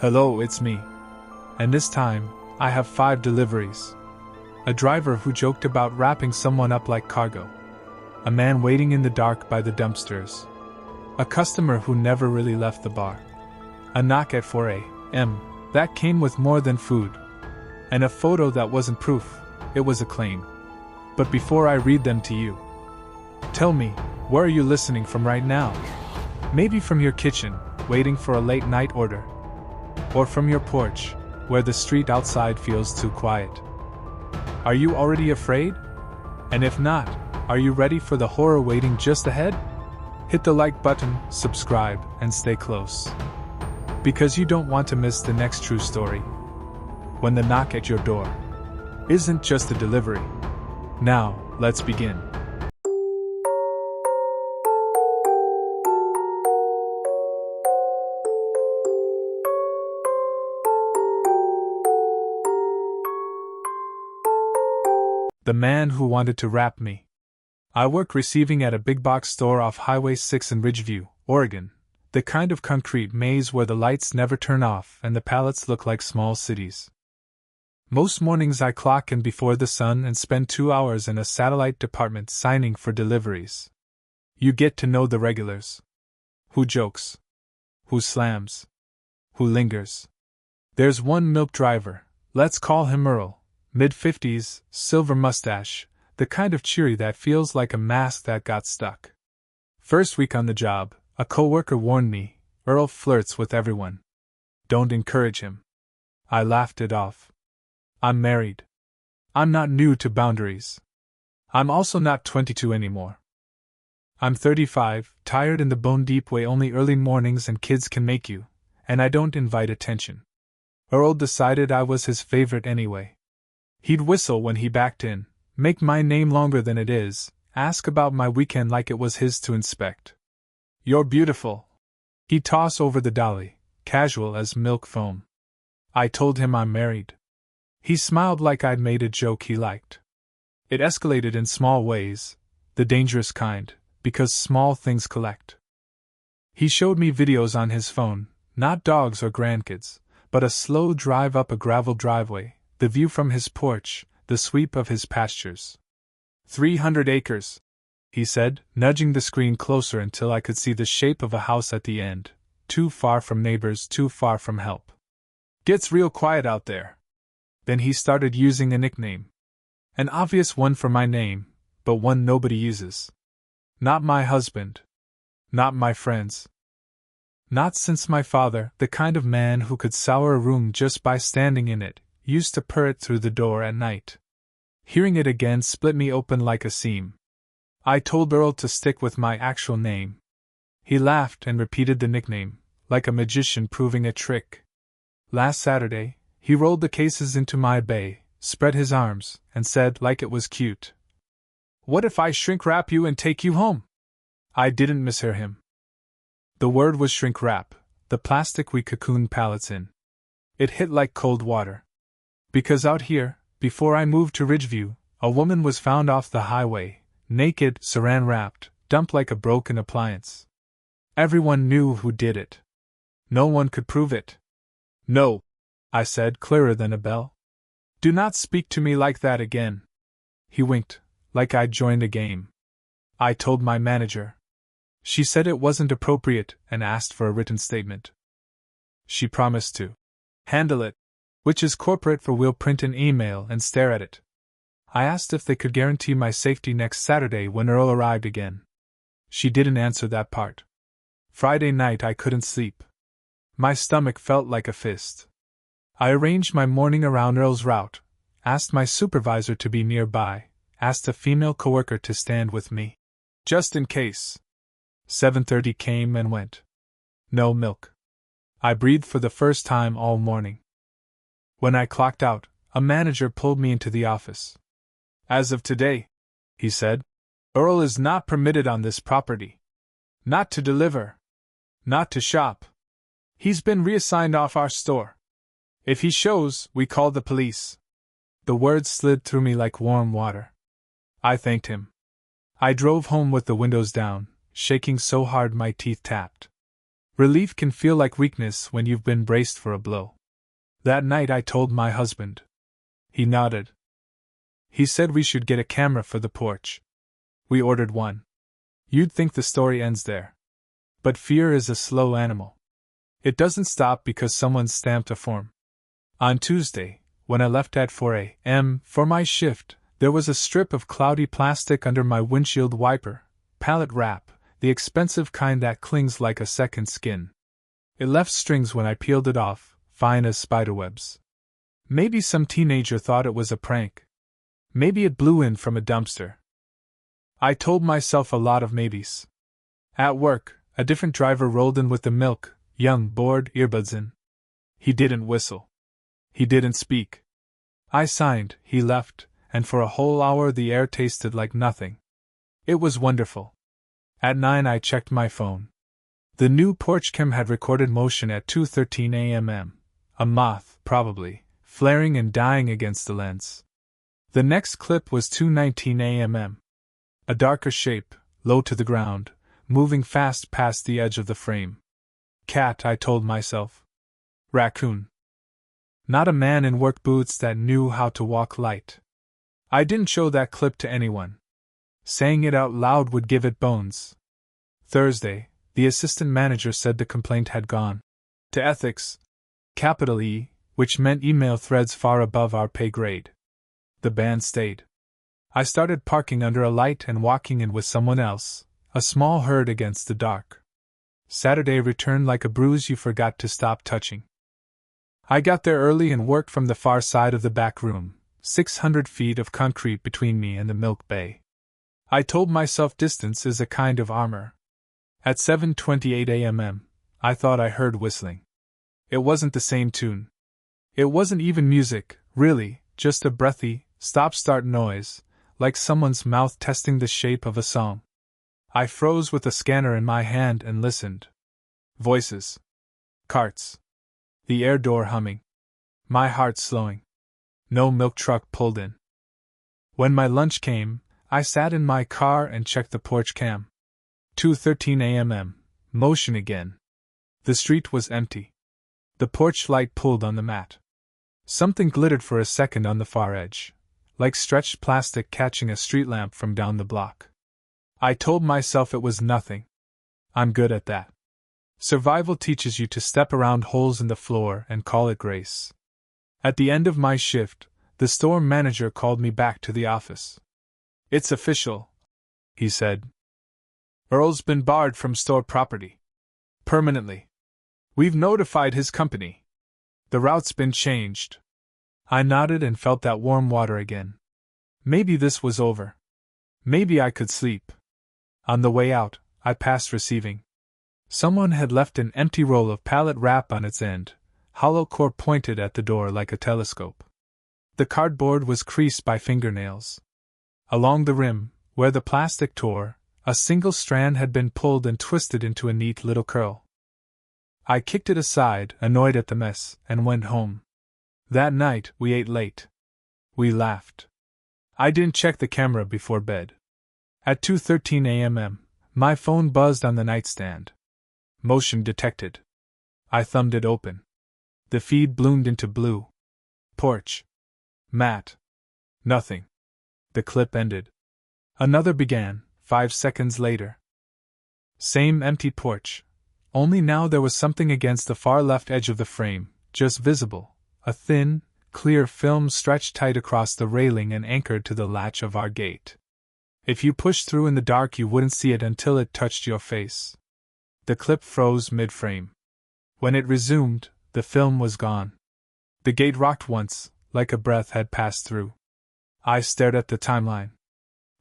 Hello, it's me. And this time, I have 5 deliveries. A driver who joked about wrapping someone up like cargo. A man waiting in the dark by the dumpsters. A customer who never really left the bar. A knock at 4 a.m. that came with more than food. And a photo that wasn't proof, it was a claim. But before I read them to you, tell me, where are you listening from right now? Maybe from your kitchen, waiting for a late night order. Or from your porch, where the street outside feels too quiet. Are you already afraid? And if not, are you ready for the horror waiting just ahead? Hit the like button, subscribe, and stay close. Because you don't want to miss the next true story. When the knock at your door isn't just a delivery. Now, let's begin. The man who wanted to wrap me. I work receiving at a big box store off Highway 6 in Ridgeview, Oregon, the kind of concrete maze where the lights never turn off and the pallets look like small cities. Most mornings I clock in before the sun and spend 2 hours in a satellite department signing for deliveries. You get to know the regulars. Who jokes? Who slams? Who lingers? There's one milk driver, let's call him Earl. Mid-50s, silver mustache, the kind of cheery that feels like a mask that got stuck. First week on the job, a coworker warned me, Earl flirts with everyone. Don't encourage him. I laughed it off. I'm married. I'm not new to boundaries. I'm also not 22 anymore. I'm 35, tired in the bone-deep way only early mornings and kids can make you, and I don't invite attention. Earl decided I was his favorite anyway. He'd whistle when he backed in, make my name longer than it is, ask about my weekend like it was his to inspect. You're beautiful. He'd toss over the dolly, casual as milk foam. I told him I'm married. He smiled like I'd made a joke he liked. It escalated in small ways, the dangerous kind, because small things collect. He showed me videos on his phone, not dogs or grandkids, but a slow drive up a gravel driveway. The view from his porch, the sweep of his pastures. 300 acres, he said, nudging the screen closer until I could see the shape of a house at the end, too far from neighbors, too far from help. Gets real quiet out there. Then he started using a nickname. An obvious one for my name, but one nobody uses. Not my husband. Not my friends. Not since my father, the kind of man who could sour a room just by standing in it, used to purr it through the door at night. Hearing it again split me open like a seam. I told Earl to stick with my actual name. He laughed and repeated the nickname, like a magician proving a trick. Last Saturday, he rolled the cases into my bay, spread his arms, and said like it was cute, "What if I shrink wrap you and take you home?" I didn't mishear him. The word was shrink wrap, the plastic we cocoon pallets in. It hit like cold water. Because out here, before I moved to Ridgeview, a woman was found off the highway, naked, saran-wrapped, dumped like a broken appliance. Everyone knew who did it. No one could prove it. "No," I said, clearer than a bell. "Do not speak to me like that again." He winked, like I'd joined a game. I told my manager. She said it wasn't appropriate and asked for a written statement. She promised to handle it, which is corporate for we'll print an email and stare at it. I asked if they could guarantee my safety next Saturday when Earl arrived again. She didn't answer that part. Friday night I couldn't sleep. My stomach felt like a fist. I arranged my morning around Earl's route, asked my supervisor to be nearby, asked a female coworker to stand with me. Just in case. 7:30 came and went. No milk. I breathed for the first time all morning. When I clocked out, a manager pulled me into the office. "As of today," he said, "Earl is not permitted on this property. Not to deliver. Not to shop. He's been reassigned off our store. If he shows, we call the police." The words slid through me like warm water. I thanked him. I drove home with the windows down, shaking so hard my teeth tapped. Relief can feel like weakness when you've been braced for a blow. That night I told my husband. He nodded. He said we should get a camera for the porch. We ordered one. You'd think the story ends there. But fear is a slow animal. It doesn't stop because someone stamped a form. On Tuesday, when I left at 4 a.m. for my shift, there was a strip of cloudy plastic under my windshield wiper, pallet wrap, the expensive kind that clings like a second skin. It left strings when I peeled it off, fine as spiderwebs. Maybe some teenager thought it was a prank. Maybe it blew in from a dumpster. I told myself a lot of maybes. At work, a different driver rolled in with the milk, young, bored, earbuds in. He didn't whistle. He didn't speak. I signed, he left, and for a whole hour the air tasted like nothing. It was wonderful. At 9 I checked my phone. The new porch cam had recorded motion at 2:13 a.m. A moth, probably, flaring and dying against the lens. The next clip was 2:19 a.m. A darker shape, low to the ground, moving fast past the edge of the frame. Cat, I told myself. Raccoon. Not a man in work boots that knew how to walk light. I didn't show that clip to anyone. Saying it out loud would give it bones. Thursday, the assistant manager said the complaint had gone to ethics, capital E, which meant email threads far above our pay grade. The ban stayed. I started parking under a light and walking in with someone else, a small herd against the dark. Saturday returned like a bruise you forgot to stop touching. I got there early and worked from the far side of the back room, 600 feet of concrete between me and the milk bay. I told myself distance is a kind of armor. At 7:28 a.m., I thought I heard whistling. It wasn't the same tune. It wasn't even music, really, just a breathy, stop-start noise, like someone's mouth testing the shape of a song. I froze with a scanner in my hand and listened. Voices. Carts. The air door humming. My heart slowing. No milk truck pulled in. When my lunch came, I sat in my car and checked the porch cam. 2:13 a.m. Motion again. The street was empty. The porch light pulled on the mat. Something glittered for a second on the far edge, like stretched plastic catching a street lamp from down the block. I told myself it was nothing. I'm good at that. Survival teaches you to step around holes in the floor and call it grace. At the end of my shift, the store manager called me back to the office. It's official, he said. Earl's been barred from store property. Permanently. We've notified his company. The route's been changed. I nodded and felt that warm water again. Maybe this was over. Maybe I could sleep. On the way out, I passed receiving. Someone had left an empty roll of pallet wrap on its end, hollow core pointed at the door like a telescope. The cardboard was creased by fingernails. Along the rim, where the plastic tore, a single strand had been pulled and twisted into a neat little curl. I kicked it aside, annoyed at the mess, and went home. That night, we ate late. We laughed. I didn't check the camera before bed. At 2:13 a.m., my phone buzzed on the nightstand. Motion detected. I thumbed it open. The feed bloomed into blue. Porch. Mat. Nothing. The clip ended. Another began, 5 seconds later. Same empty porch. Only now there was something against the far left edge of the frame, just visible, a thin, clear film stretched tight across the railing and anchored to the latch of our gate. If you pushed through in the dark you wouldn't see it until it touched your face. The clip froze mid-frame. When it resumed, the film was gone. The gate rocked once, like a breath had passed through. I stared at the timeline.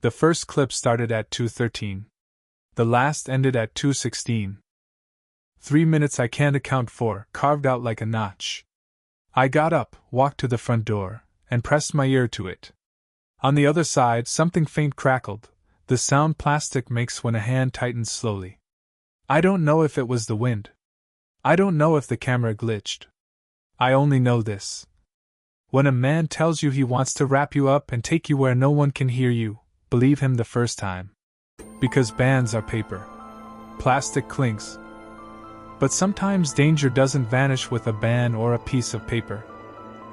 The first clip started at 2:13. The last ended at 2:16. 3 minutes I can't account for, carved out like a notch. I got up, walked to the front door, and pressed my ear to it. On the other side, something faint crackled, the sound plastic makes when a hand tightens slowly. I don't know if it was the wind. I don't know if the camera glitched. I only know this. When a man tells you he wants to wrap you up and take you where no one can hear you, believe him the first time. Because bands are paper. Plastic clings. But sometimes danger doesn't vanish with a ban or a piece of paper.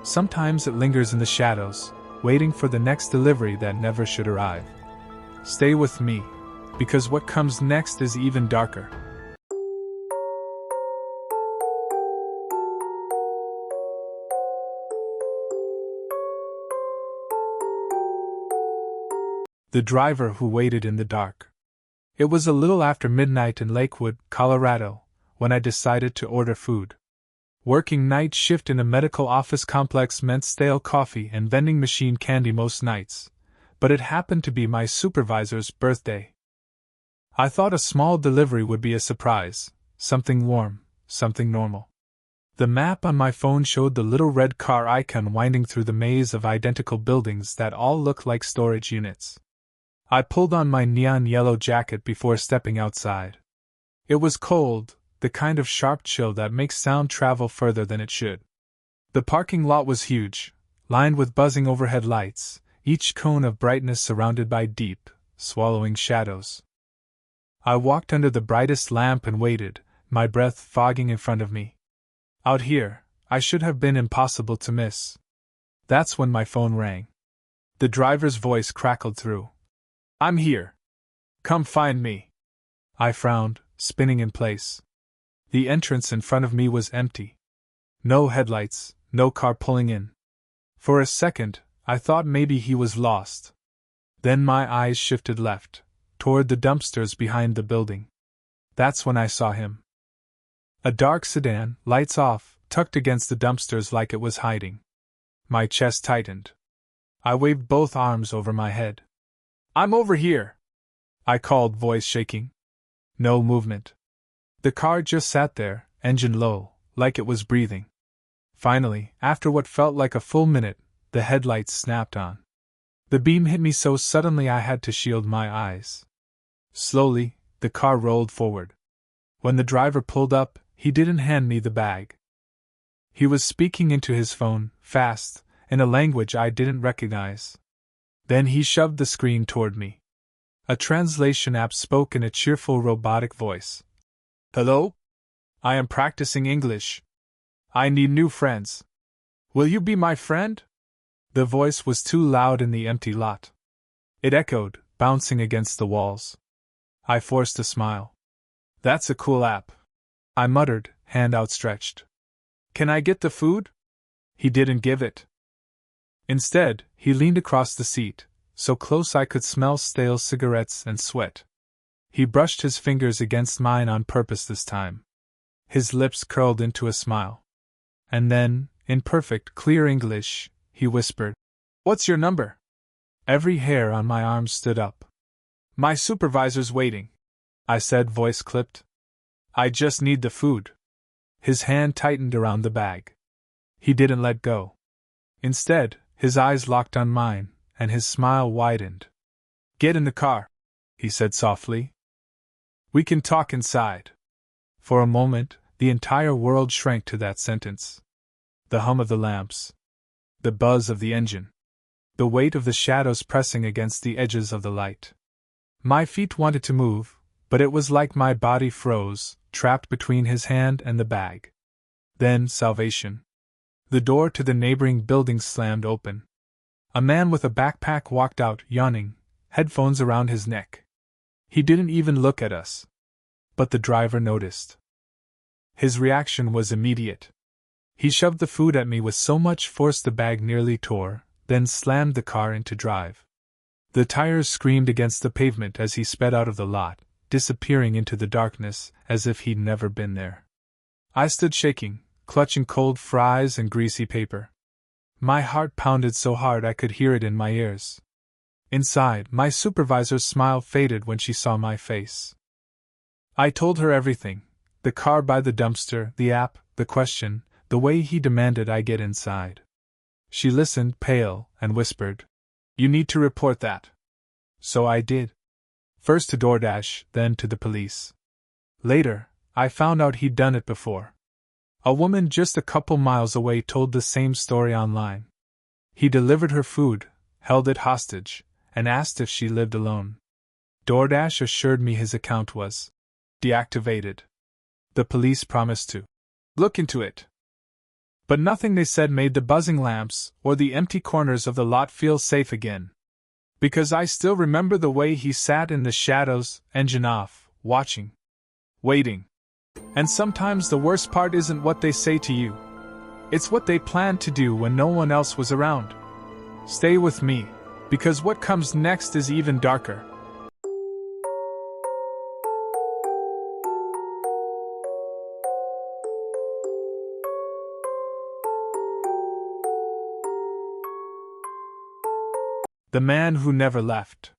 Sometimes it lingers in the shadows, waiting for the next delivery that never should arrive. Stay with me, because what comes next is even darker. The driver who waited in the dark. It was a little after midnight in Lakewood, Colorado, when I decided to order food. Working night shift in a medical office complex meant stale coffee and vending machine candy most nights, but it happened to be my supervisor's birthday. I thought a small delivery would be a surprise, something warm, something normal. The map on my phone showed the little red car icon winding through the maze of identical buildings that all looked like storage units. I pulled on my neon yellow jacket before stepping outside. It was cold, the kind of sharp chill that makes sound travel further than it should. The parking lot was huge, lined with buzzing overhead lights, each cone of brightness surrounded by deep, swallowing shadows. I walked under the brightest lamp and waited, my breath fogging in front of me. Out here, I should have been impossible to miss. That's when my phone rang. The driver's voice crackled through. "I'm here. Come find me." I frowned, spinning in place. The entrance in front of me was empty. No headlights, no car pulling in. For a second, I thought maybe he was lost. Then my eyes shifted left, toward the dumpsters behind the building. That's when I saw him. A dark sedan, lights off, tucked against the dumpsters like it was hiding. My chest tightened. I waved both arms over my head. "I'm over here," I called, voice shaking. No movement. The car just sat there, engine low, like it was breathing. Finally, after what felt like a full minute, the headlights snapped on. The beam hit me so suddenly I had to shield my eyes. Slowly, the car rolled forward. When the driver pulled up, he didn't hand me the bag. He was speaking into his phone, fast, in a language I didn't recognize. Then he shoved the screen toward me. A translation app spoke in a cheerful robotic voice. "Hello? I am practicing English. I need new friends. Will you be my friend?" The voice was too loud in the empty lot. It echoed, bouncing against the walls. I forced a smile. "That's a cool app," I muttered, hand outstretched. "Can I get the food?" He didn't give it. Instead, he leaned across the seat, so close I could smell stale cigarettes and sweat. He brushed his fingers against mine on purpose this time. His lips curled into a smile. And then, in perfect, clear English, he whispered, "What's your number?" Every hair on my arm stood up. "My supervisor's waiting," I said, voice clipped. "I just need the food." His hand tightened around the bag. He didn't let go. Instead, his eyes locked on mine, and his smile widened. "Get in the car," he said softly. "We can talk inside." For a moment, the entire world shrank to that sentence. The hum of the lamps. The buzz of the engine. The weight of the shadows pressing against the edges of the light. My feet wanted to move, but it was like my body froze, trapped between his hand and the bag. Then, salvation. The door to the neighboring building slammed open. A man with a backpack walked out, yawning, headphones around his neck. He didn't even look at us. But the driver noticed. His reaction was immediate. He shoved the food at me with so much force the bag nearly tore, then slammed the car into drive. The tires screamed against the pavement as he sped out of the lot, disappearing into the darkness as if he'd never been there. I stood shaking, clutching cold fries and greasy paper. My heart pounded so hard I could hear it in my ears. Inside, my supervisor's smile faded when she saw my face. I told her everything: the car by the dumpster, the app, the question, the way he demanded I get inside. She listened, pale, and whispered, "You need to report that." So I did. First to DoorDash, then to the police. Later, I found out he'd done it before. A woman just a couple miles away told the same story online. He delivered her food, held it hostage, and asked if she lived alone. DoorDash assured me his account was deactivated. The police promised to look into it. But nothing they said made the buzzing lamps or the empty corners of the lot feel safe again. Because I still remember the way he sat in the shadows, engine off, watching, waiting. And sometimes the worst part isn't what they say to you. It's what they planned to do when no one else was around. Stay with me, because what comes next is even darker. The man who never left.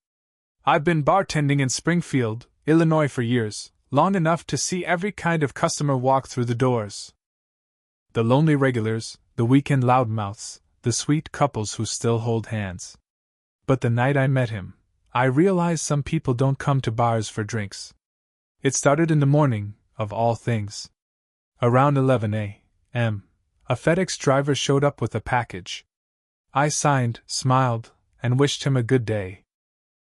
I've been bartending in Springfield, Illinois for years, long enough to see every kind of customer walk through the doors. The lonely regulars, the weekend loudmouths, the sweet couples who still hold hands. But the night I met him, I realized some people don't come to bars for drinks. It started in the morning, of all things. Around 11 a.m., a FedEx driver showed up with a package. I signed, smiled, and wished him a good day.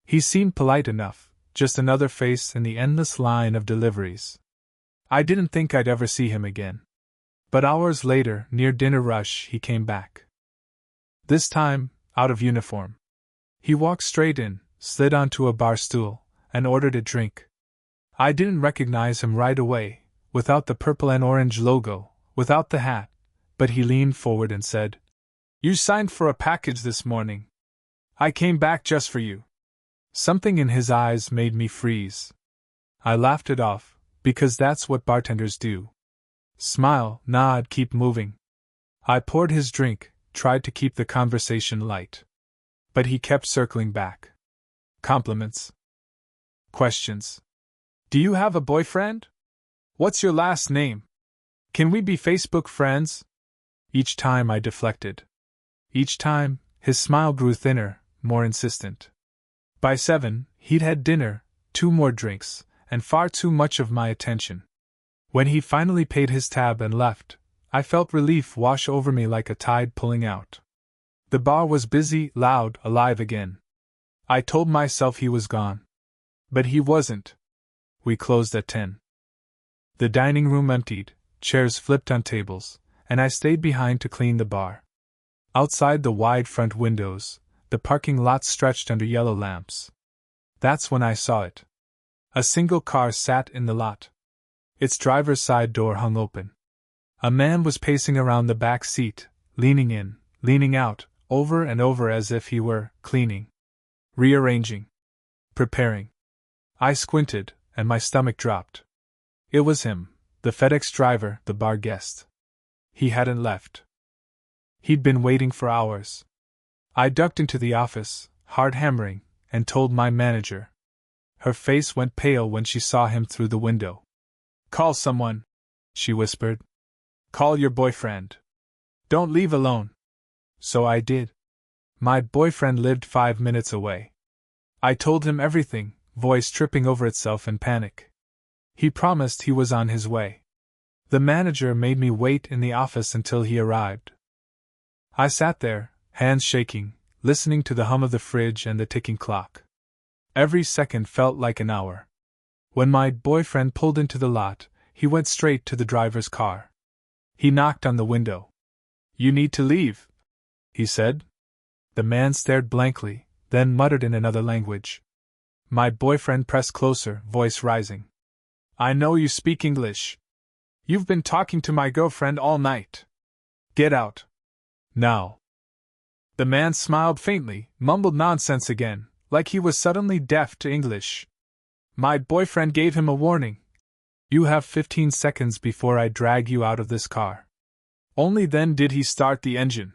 He seemed polite enough, just another face in the endless line of deliveries. I didn't think I'd ever see him again. But hours later, near dinner rush, he came back. This time, out of uniform. He walked straight in, slid onto a bar stool, and ordered a drink. I didn't recognize him right away, without the purple and orange logo, without the hat, but he leaned forward and said, "You signed for a package this morning. I came back just for you." Something in his eyes made me freeze. I laughed it off, because that's what bartenders do. Smile, nod, keep moving. I poured his drink, tried to keep the conversation light. But he kept circling back. Compliments. Questions. Do you have a boyfriend? What's your last name? Can we be Facebook friends? Each time I deflected. Each time, his smile grew thinner, more insistent. By 7, he'd had dinner, 2 more drinks, and far too much of my attention. When he finally paid his tab and left, I felt relief wash over me like a tide pulling out. The bar was busy, loud, alive again. I told myself he was gone. But he wasn't. We closed at 10. The dining room emptied, chairs flipped on tables, and I stayed behind to clean the bar. Outside the wide front windows, the parking lot stretched under yellow lamps. That's when I saw it. A single car sat in the lot. Its driver's side door hung open. A man was pacing around the back seat, leaning in, leaning out, over and over as if he were cleaning, rearranging, preparing. I squinted, and my stomach dropped. It was him, the FedEx driver, the bar guest. He hadn't left. He'd been waiting for hours. I ducked into the office, hard hammering, and told my manager. Her face went pale when she saw him through the window. "Call someone," she whispered. "Call your boyfriend. Don't leave alone." So I did. My boyfriend lived 5 minutes away. I told him everything, voice tripping over itself in panic. He promised he was on his way. The manager made me wait in the office until he arrived. I sat there, hands shaking, listening to the hum of the fridge and the ticking clock. Every second felt like an hour. When my boyfriend pulled into the lot, he went straight to the driver's car. He knocked on the window. "You need to leave," he said. The man stared blankly, then muttered in another language. My boyfriend pressed closer, voice rising. "I know you speak English. You've been talking to my girlfriend all night. Get out. Now." The man smiled faintly, mumbled nonsense again, like he was suddenly deaf to English. My boyfriend gave him a warning. "You have 15 seconds before I drag you out of this car." Only then did he start the engine.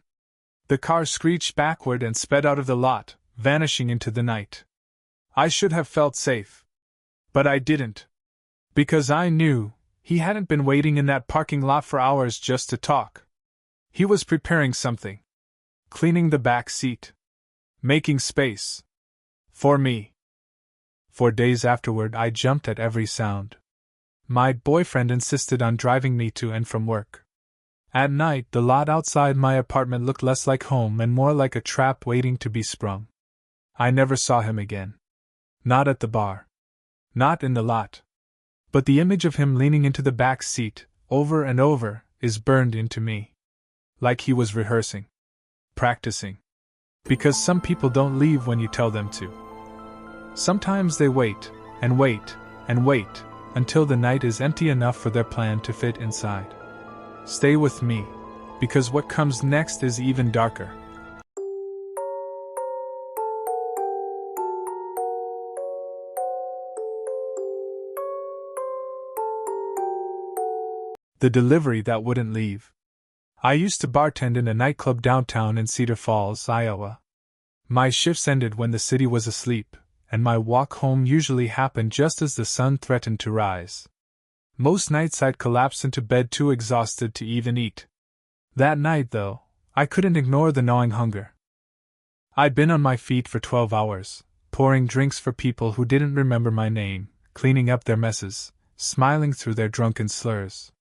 The car screeched backward and sped out of the lot, vanishing into the night. I should have felt safe. But I didn't. Because I knew he hadn't been waiting in that parking lot for hours just to talk. He was preparing something. Cleaning the back seat. Making space. For me. For days afterward, I jumped at every sound. My boyfriend insisted on driving me to and from work. At night, the lot outside my apartment looked less like home and more like a trap waiting to be sprung. I never saw him again. Not at the bar. Not in the lot. But the image of him leaning into the back seat, over and over, is burned into me. Like he was rehearsing. Practicing. Because some people don't leave when you tell them to. Sometimes they wait, and wait, and wait, until the night is empty enough for their plan to fit inside. Stay with me, because what comes next is even darker. The delivery that wouldn't leave. I used to bartend in a nightclub downtown in Cedar Falls, Iowa. My shifts ended when the city was asleep, and my walk home usually happened just as the sun threatened to rise. Most nights I'd collapse into bed too exhausted to even eat. That night, though, I couldn't ignore the gnawing hunger. I'd been on my feet for 12 hours, pouring drinks for people who didn't remember my name, cleaning up their messes, smiling through their drunken slurs.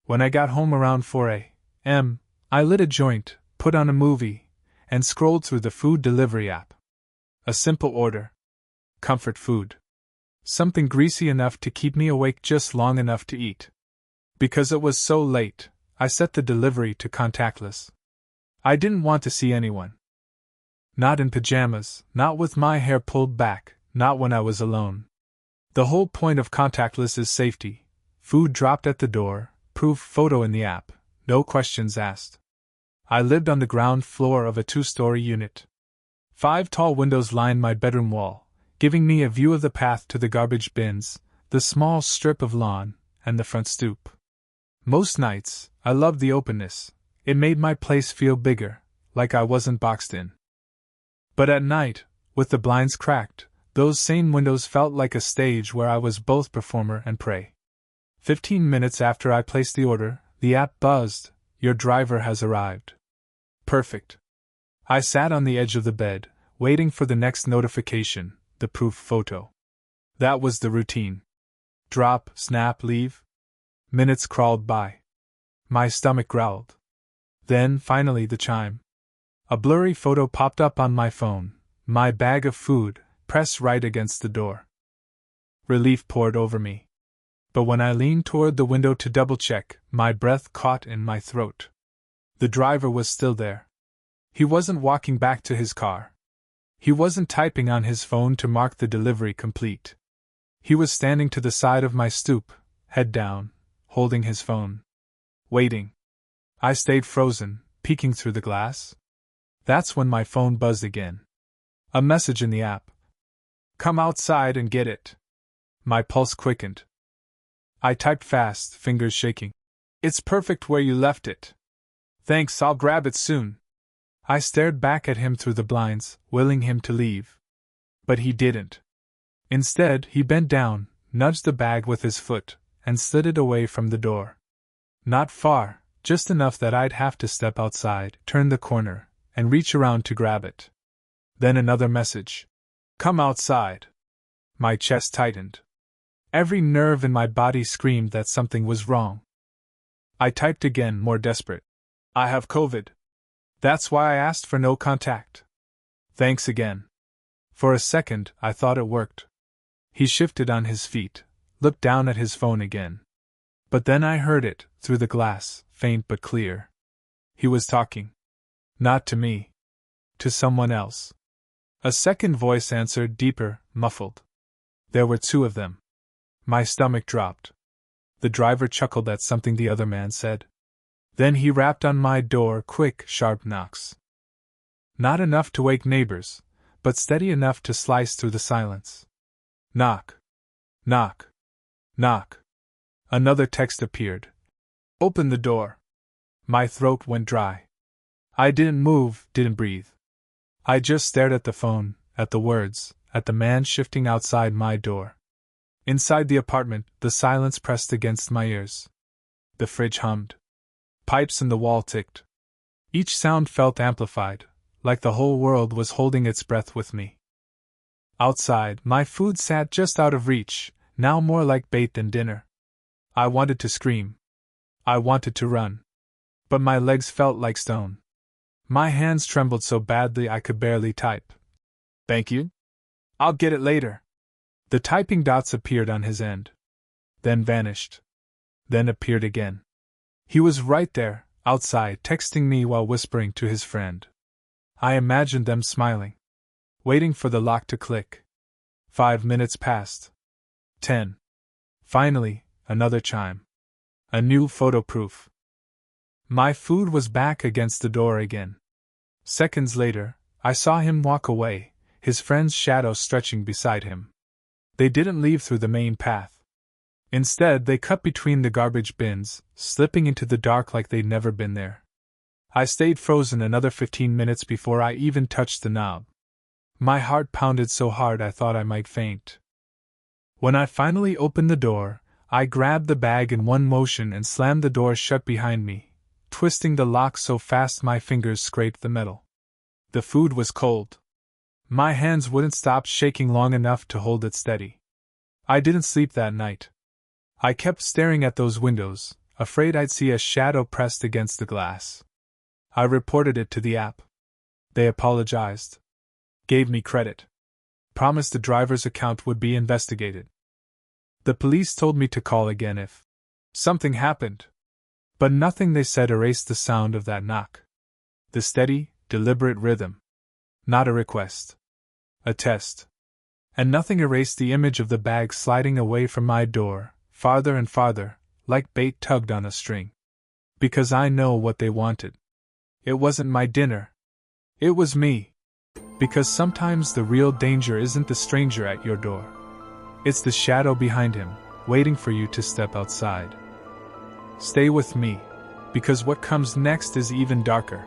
When I got home around 4 a.m., I lit a joint, put on a movie, and scrolled through the food delivery app. A simple order. Comfort food. Something greasy enough to keep me awake just long enough to eat. Because it was so late, I set the delivery to contactless. I didn't want to see anyone. Not in pajamas, not with my hair pulled back, not when I was alone. The whole point of contactless is safety. Food dropped at the door, proof photo in the app, no questions asked. I lived on the ground floor of a 2-story unit. 5 tall windows lined my bedroom wall, giving me a view of the path to the garbage bins, the small strip of lawn, and the front stoop. Most nights, I loved the openness. It made my place feel bigger, like I wasn't boxed in. But at night, with the blinds cracked, those same windows felt like a stage where I was both performer and prey. 15 minutes after I placed the order, the app buzzed, "Your driver has arrived." Perfect. I sat on the edge of the bed, waiting for the next notification, the proof photo. That was the routine. Drop, snap, leave. Minutes crawled by. My stomach growled. Then, finally, the chime. A blurry photo popped up on my phone, my bag of food, pressed right against the door. Relief poured over me. But when I leaned toward the window to double-check, my breath caught in my throat. The driver was still there. He wasn't walking back to his car. He wasn't typing on his phone to mark the delivery complete. He was standing to the side of my stoop, head down, holding his phone. Waiting. I stayed frozen, peeking through the glass. That's when my phone buzzed again. A message in the app. "Come outside and get it." My pulse quickened. I typed fast, fingers shaking. "It's perfect where you left it." "Thanks, I'll grab it soon." I stared back at him through the blinds, willing him to leave. But he didn't. Instead, he bent down, nudged the bag with his foot, and slid it away from the door. Not far, just enough that I'd have to step outside, turn the corner, and reach around to grab it. Then another message. "Come outside." My chest tightened. Every nerve in my body screamed that something was wrong. I typed again, more desperate. "I have COVID. That's why I asked for no contact." "Thanks again." For a second, I thought it worked. He shifted on his feet, looked down at his phone again. But then I heard it, through the glass, faint but clear. He was talking. Not to me. To someone else. A second voice answered, deeper, muffled. There were 2 of them. My stomach dropped. The driver chuckled at something the other man said. Then he rapped on my door, quick, sharp knocks. Not enough to wake neighbors, but steady enough to slice through the silence. Knock. Knock. Knock. Another text appeared. "Open the door." My throat went dry. I didn't move, didn't breathe. I just stared at the phone, at the words, at the man shifting outside my door. Inside the apartment, the silence pressed against my ears. The fridge hummed. Pipes in the wall ticked. Each sound felt amplified, like the whole world was holding its breath with me. Outside, my food sat just out of reach, now more like bait than dinner. I wanted to scream. I wanted to run. But my legs felt like stone. My hands trembled so badly I could barely type. "Thank you? I'll get it later." The typing dots appeared on his end. then vanished, then appeared again. He was right there, outside, texting me while whispering to his friend. I imagined them smiling, waiting for the lock to click. 5 minutes passed. 10. Finally, another chime. A new photo proof. My food was back against the door again. Seconds later, I saw him walk away, his friend's shadow stretching beside him. They didn't leave through the main path. Instead, they cut between the garbage bins, slipping into the dark like they'd never been there. I stayed frozen another 15 minutes before I even touched the knob. My heart pounded so hard I thought I might faint. When I finally opened the door, I grabbed the bag in one motion and slammed the door shut behind me, twisting the lock so fast my fingers scraped the metal. The food was cold. My hands wouldn't stop shaking long enough to hold it steady. I didn't sleep that night. I kept staring at those windows, afraid I'd see a shadow pressed against the glass. I reported it to the app. They apologized, gave me credit, promised the driver's account would be investigated. The police told me to call again if something happened. But nothing they said erased the sound of that knock. The steady, deliberate rhythm. Not a request. A test. And nothing erased the image of the bag sliding away from my door, farther and farther, like bait tugged on a string. Because I know what they wanted. It wasn't my dinner. It was me. Because sometimes the real danger isn't the stranger at your door. It's the shadow behind him, waiting for you to step outside. Stay with me, because what comes next is even darker.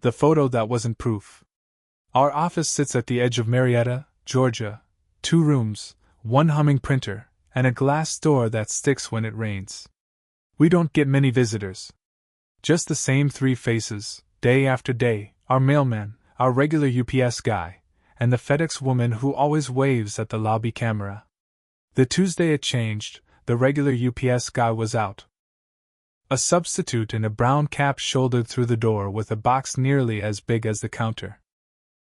The photo that wasn't proof. Our office sits at the edge of Marietta, Georgia. 2 rooms, 1 humming printer, and a glass door that sticks when it rains. We don't get many visitors. Just the same 3 faces, day after day, our mailman, our regular UPS guy, and the FedEx woman who always waves at the lobby camera. The Tuesday it changed, the regular UPS guy was out. A substitute in a brown cap shouldered through the door with a box nearly as big as the counter.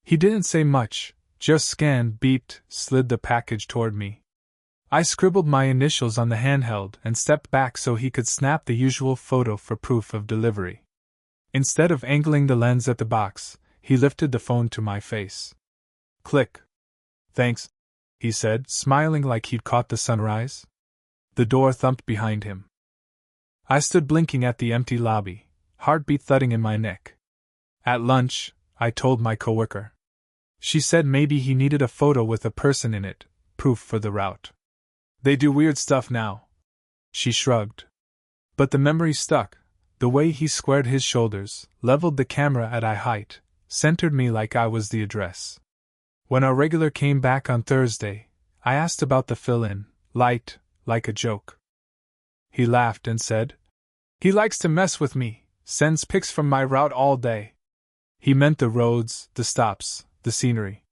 He didn't say much, just scanned, beeped, slid the package toward me. I scribbled my initials on the handheld and stepped back so he could snap the usual photo for proof of delivery. Instead of angling the lens at the box, he lifted the phone to my face. Click. Thanks, he said, smiling like he'd caught the sunrise. The door thumped behind him. I stood blinking at the empty lobby, heartbeat thudding in my neck. At lunch, I told my coworker. She said maybe he needed a photo with a person in it, proof for the route. They do weird stuff now. She shrugged. But the memory stuck. The way he squared his shoulders, leveled the camera at eye height, centered me like I was the address. When our regular came back on Thursday, I asked about the fill-in, light, like a joke. He laughed and said, "He likes to mess with me, sends pics from my route all day." He meant the roads, the stops, the scenery.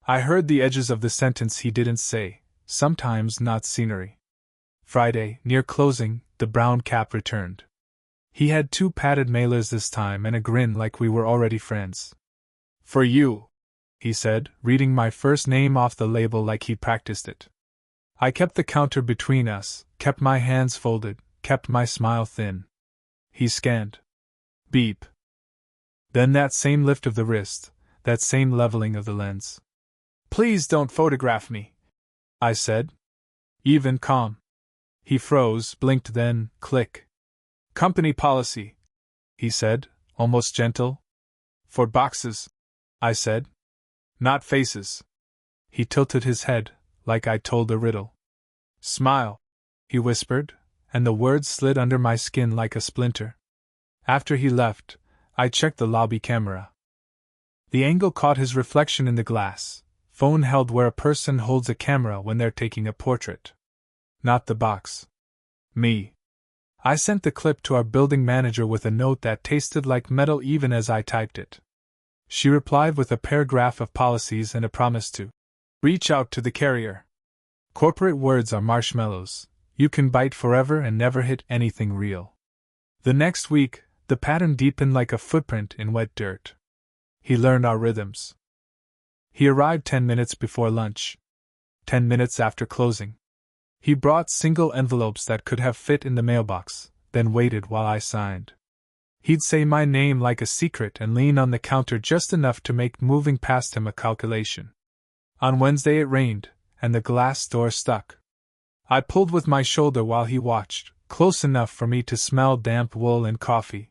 I heard the edges of the sentence he didn't say, sometimes not scenery. Friday, near closing, the brown cap returned. He had 2 padded mailers this time and a grin like we were already friends. "For you," he said, reading my first name off the label like he'd practiced it. I kept the counter between us, kept my hands folded, kept my smile thin. He scanned. Beep. Then that same lift of the wrist, that same leveling of the lens. "Please don't photograph me," I said. Even calm. He froze, blinked, then, click. "Company policy," he said, almost gentle. "For boxes," I said. "Not faces." He tilted his head, like I'd told a riddle. "Smile," he whispered, and the words slid under my skin like a splinter. After he left, I checked the lobby camera. The angle caught his reflection in the glass, phone held where a person holds a camera when they're taking a portrait. Not the box. Me. I sent the clip to our building manager with a note that tasted like metal even as I typed it. She replied with a paragraph of policies and a promise to reach out to the carrier. Corporate words are marshmallows. You can bite forever and never hit anything real. The next week, the pattern deepened like a footprint in wet dirt. He learned our rhythms. He arrived 10 minutes before lunch. 10 minutes after closing. He brought single envelopes that could have fit in the mailbox, then waited while I signed. He'd say my name like a secret and lean on the counter just enough to make moving past him a calculation. On Wednesday it rained, and the glass door stuck. I pulled with my shoulder while he watched, close enough for me to smell damp wool and coffee.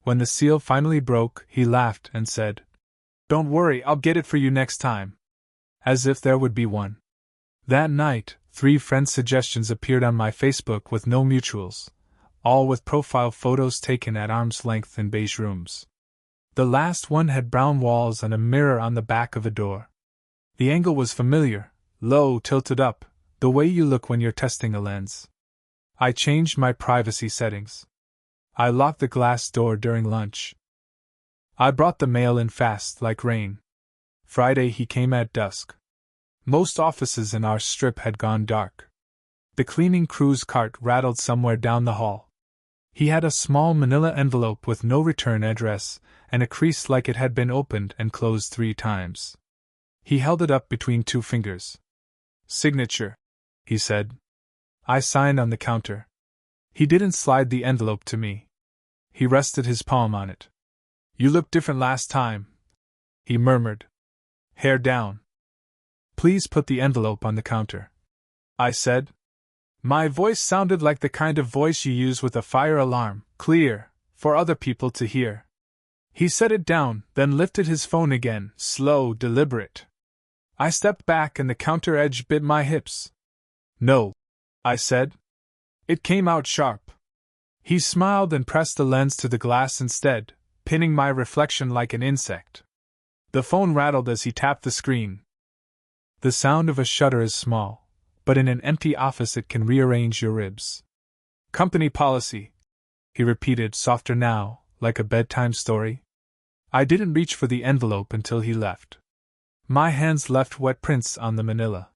When the seal finally broke, he laughed and said, "Don't worry, I'll get it for you next time." As if there would be one. That night, 3 friend suggestions appeared on my Facebook with no mutuals, all with profile photos taken at arm's length in beige rooms. The last one had brown walls and a mirror on the back of a door. The angle was familiar, low, tilted up, the way you look when you're testing a lens. I changed my privacy settings. I locked the glass door during lunch. I brought the mail in fast, like rain. Friday he came at dusk. Most offices in our strip had gone dark. The cleaning crew's cart rattled somewhere down the hall. He had a small manila envelope with no return address, and a crease like it had been opened and closed 3 times. He held it up between 2 fingers. "Signature," he said. I signed on the counter. He didn't slide the envelope to me. He rested his palm on it. "You looked different last time," he murmured. "Hair down." "Please put the envelope on the counter," I said. My voice sounded like the kind of voice you use with a fire alarm, clear, for other people to hear. He set it down, then lifted his phone again, slow, deliberate. I stepped back and the counter edge bit my hips. "No," I said. It came out sharp. He smiled and pressed the lens to the glass instead, pinning my reflection like an insect. The phone rattled as he tapped the screen. The sound of a shutter is small, but in an empty office it can rearrange your ribs. "Company policy," he repeated, softer now, like a bedtime story. I didn't reach for the envelope until he left. My hands left wet prints on the manila.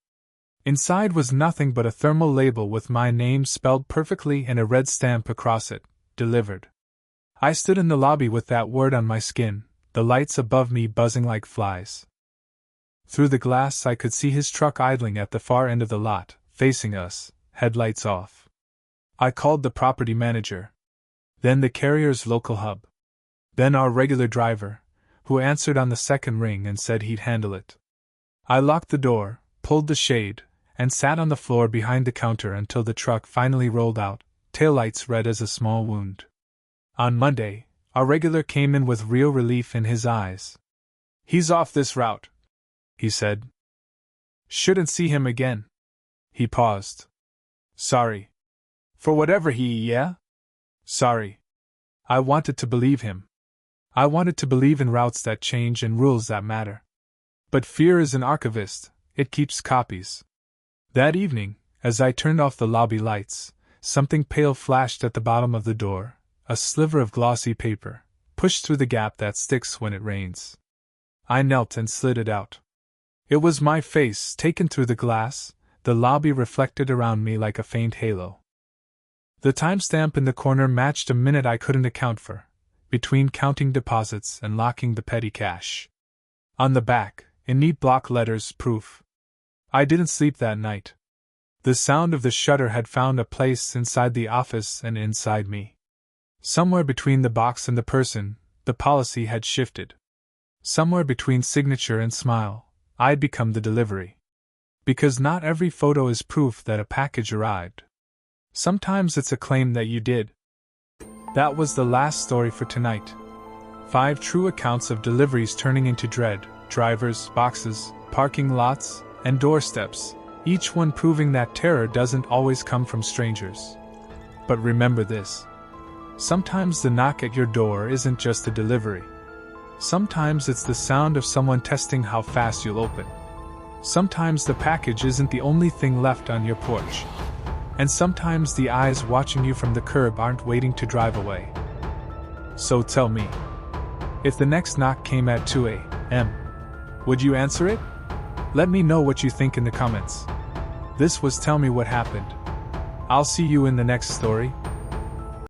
Inside was nothing but a thermal label with my name spelled perfectly and a red stamp across it, "Delivered." I stood in the lobby with that word on my skin, the lights above me buzzing like flies. Through the glass I could see his truck idling at the far end of the lot, facing us, headlights off. I called the property manager. Then the carrier's local hub. Then our regular driver, who answered on the second ring and said he'd handle it. I locked the door, pulled the shade, and sat on the floor behind the counter until the truck finally rolled out, taillights red as a small wound. On Monday, our regular came in with real relief in his eyes. "He's off this route," he said. "Shouldn't see him again." He paused. "Sorry. For whatever yeah? Sorry." I wanted to believe him. I wanted to believe in routes that change and rules that matter. But fear is an archivist, it keeps copies. That evening, as I turned off the lobby lights, something pale flashed at the bottom of the door, a sliver of glossy paper, pushed through the gap that sticks when it rains. I knelt and slid it out. It was my face, taken through the glass, the lobby reflected around me like a faint halo. The timestamp in the corner matched a minute I couldn't account for, between counting deposits and locking the petty cash. On the back, in neat block letters, proof. I didn't sleep that night. The sound of the shutter had found a place inside the office and inside me. Somewhere between the box and the person, the policy had shifted. Somewhere between signature and smile, I'd become the delivery. Because not every photo is proof that a package arrived. Sometimes it's a claim that you did. That was the last story for tonight. 5 true accounts of deliveries turning into dread, drivers, boxes, parking lots, and doorsteps, each one proving that terror doesn't always come from strangers. But remember this. Sometimes the knock at your door isn't just a delivery. Sometimes it's the sound of someone testing how fast you'll open. Sometimes the package isn't the only thing left on your porch. And sometimes the eyes watching you from the curb aren't waiting to drive away. So tell me, if the next knock came at 2 a.m., would you answer it? Let me know what you think in the comments. This was Tell Me What Happened. I'll see you in the next story.